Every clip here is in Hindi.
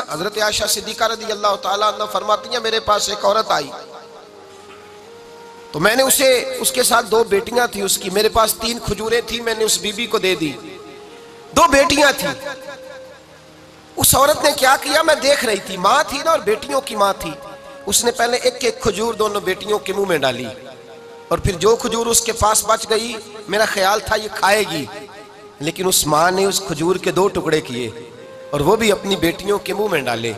हजरत आयशा सिद्दीका रज़ी अल्लाह ताला अन्हा फरमाती हैं, मेरे पास एक औरत आई तो मैंने उसके साथ 2 बेटियां थी उसकी, मेरे पास 3 खजूरें थी, मैंने उस बीबी को दे दी। 2 बेटियां थी। उस औरत ने क्या किया, मैं देख रही थी, माँ थी ना और बेटियों की माँ थी। उसने पहले एक एक खजूर दोनों बेटियों के मुंह में डाली और फिर जो खजूर उसके पास बच गई, मेरा ख्याल था ये खाएगी, लेकिन उस माँ ने उस खजूर के 2 टुकड़े किए और वो भी अपनी बेटियों के मुंह में डाले।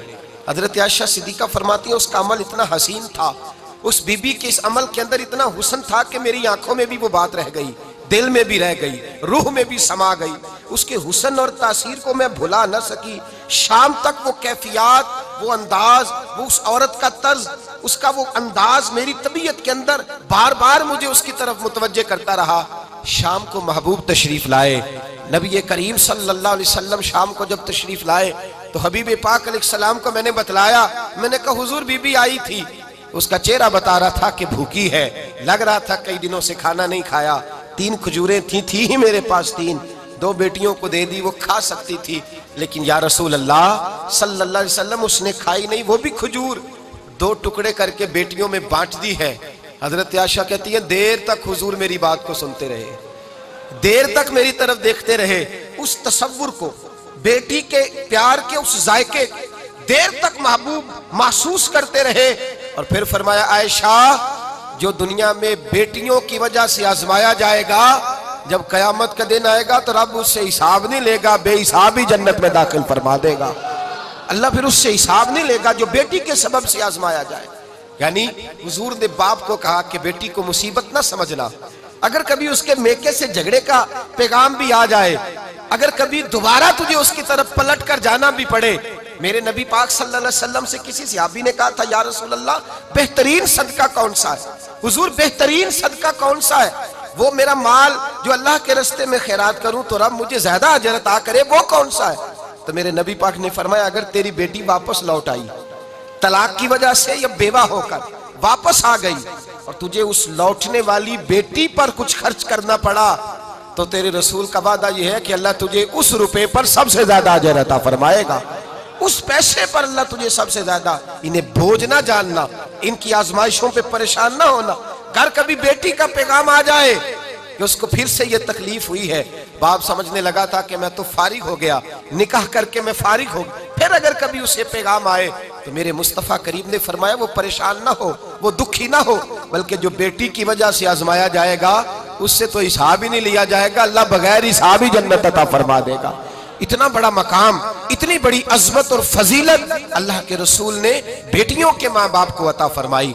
हजरत आयशा सिद्दीका फरमाती है, उसका अमल इतना हसीन था, उस बीबी के इस अमल के अंदर इतना हुस्न था कि मेरी आंखों में भी वो बात रह गई, दिल में भी रह गई, रूह में भी समा गई। उसके हुस्न और तासीर को मैं भुला न सकी। शाम तक वो कैफियत, वो अंदाज, वो उस औरत का तर्ज, उसका वो अंदाज मेरी तबीयत के अंदर बार बार मुझे उसकी तरफ मुतवज्जे करता रहा। शाम को महबूब तशरीफ लाए, नबी करीम सल्लल्लाहु अलैहि वसल्लम शाम को जब तशरीफ लाए तो हबीब पाक अलैहिस्सलाम को मैंने बतलाया। मैंने कहा, हुजूर बीबी आई थी, उसका चेहरा बता रहा था कि भूखी है, लग रहा था कई दिनों से खाना नहीं खाया। 3 खजूरें थी ही मेरे पास 3, 2 बेटियों को दे दी, वो खा सकती थी, लेकिन या रसूल अल्लाह सल्लल्लाहु अलैहि वसल्लम उसने खाई नहीं, वो भी खजूर 2 टुकड़े करके बेटियों में बांट दी है। हजरत आयशा कहती है, देर तक हुजूर मेरी बात को सुनते रहे, देर तक मेरी तरफ देखते रहे, उस तसव्वुर को, बेटी के प्यार के उस जायके देर तक महबूब महसूस करते रहे। और फिर फरमाया, आयशा जो दुनिया में बेटियों की वजह से आजमाया जाएगा, जब कयामत का दिन आएगा तो रब उससे हिसाब नहीं लेगा, बेहिसाब ही जन्नत में दाखिल फरमा देगा। अल्लाह फिर उससे हिसाब नहीं लेगा जो बेटी के सबब से आजमाया जाए। यानी हुजूर ने बाप को कहा कि बेटी को मुसीबत ना समझना, अगर कभी उसके मेके से झगड़े का पैगाम भी आ जाए, अगर कभी दोबारा तुझे उसकी तरफ पलट कर जाना भी पड़े। मेरे नबी पाक सल्लल्लाहु अलैहि वसल्लम से किसी सहाबी ने कहा था, या रसूल अल्लाह बेहतरीन सदका कौन सा है? हुजूर बेहतरीन सदका कौन सा है? वो मेरा माल जो अल्लाह के रास्ते में खैरात करूं तो रब मुझे ज्यादा अजर अता करे, वो कौन सा है? तो मेरे नबी पाक ने फरमाया, अगर तेरी बेटी वापस लौट आई, तलाक की वजह से या बेवा होकर वापस आ गई और तुझे उस लौटने वाली बेटी पर कुछ खर्च करना पड़ा, तो तेरे रसूल का वादा यह है कि अल्लाह तुझे उस रुपए पर सबसे ज्यादा अजर अता फरमाएगा, उस पैसे पर अल्लाह तुझे सबसे ज्यादा। इन्हें बोझ ना जानना, इनकी आजमाइशों पे परेशान ना होना। घर कभी बेटी का पैगाम आ जाए कि उसको फिर से ये तकलीफ हुई है, बाप समझने लगा था कि मैं तो फारिग हो गया, निकाह करके मैं फारिग हो गया, फिर अगर कभी उसे पैगाम आए तो मेरे मुस्तफ़ा करीम ने फरमाया वो परेशान ना हो, वो दुखी ना हो, बल्कि जो बेटी की वजह से आजमाया जाएगा उससे तो हिसाब ही नहीं लिया जाएगा, अल्लाह बगैर हिसाब ही जन्नत अता फरमा देगा। इतना बड़ा मकाम, इतनी बड़ी अजमत और फजीलत अल्लाह के रसूल ने बेटियों के माँ बाप को अता फरमाई।